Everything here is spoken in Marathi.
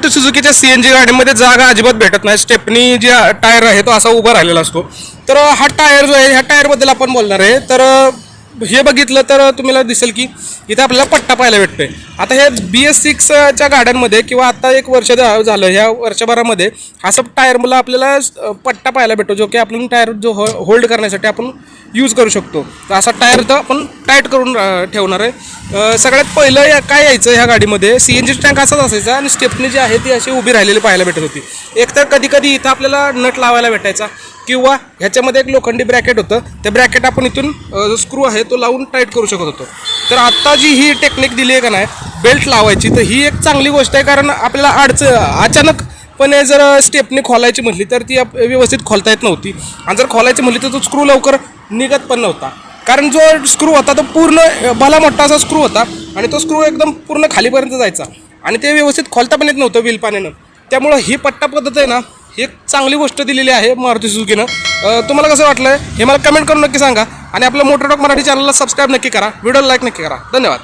मारुती सुझुकीच्या CNG गाडीमध्ये जागा अजिबात भेटत नाही. स्टेपनी जे टायर आहे तो असा उभा राहिलेला असतो. तर हा टायर जो आहे ह्या टायरबद्दल आपण बोलणार आहे. तर हे बघितलं तर तुम्हाला दिसेल की इथं आपल्याला पट्टा पाहायला भेटतोय. आता हे BS6च्या गाड्यांमध्ये किंवा आता एक वर्ष झालं ह्या वर्षभरामध्ये असं टायर मला आपल्याला पट्टा पाहायला भेटतो, जो की आपण टायर जो होल्ड करण्यासाठी आपण यूज करू शकतो. तर असा टायर तर आपण टाईट करून ठेवणार आहे. सगळ्यात पहिलं काय यायचं ह्या गाडीमध्ये CNG टँक असाच असायचा आणि स्टेपनी जी आहे ती अशी उभी राहिलेली पाहायला भेटत होती. एक तर कधी कधी इथं आपल्याला नट लावायला भेटायचा किंवा ह्याच्यामध्ये एक लोखंडी ब्रॅकेट होतं. ते ब्रॅकेट आपण इथून स्क्रू आहे तो लावून टाईट करू शकत होतो. तर आत्ता जी ही टेक्निक दिली आहे का नाही बेल्ट लावायची, तर ही एक चांगली गोष्ट आहे. कारण आपल्याला अचानकपणे जर स्टेपनी खोलायची म्हटली तर ती व्यवस्थित खोलता येत नव्हती. आणि जर खोलायची म्हटली तर तो स्क्रू लवकर निघत पण नव्हता. कारण जो स्क्रू होता तो पूर्ण भला मोठा असा स्क्रू होता आणि तो स्क्रू एकदम पूर्ण खालीपर्यंत जायचा आणि ते व्यवस्थित खोलता पण येत नव्हतं व्हील पाण्यानं. त्यामुळं ही पट्टा पद्धत आहे ना, ही एक चांगली गोष्ट दिलेली आहे मारुती सुझुकीनं. तुम्हाला कसं वाटलं हे मला कमेंट करून नक्की सांगा आणि आपलं मोटर टॉक मराठी चॅनलला सबस्क्राईब नक्की करा, व्हिडिओला लाईक नक्की करा. धन्यवाद.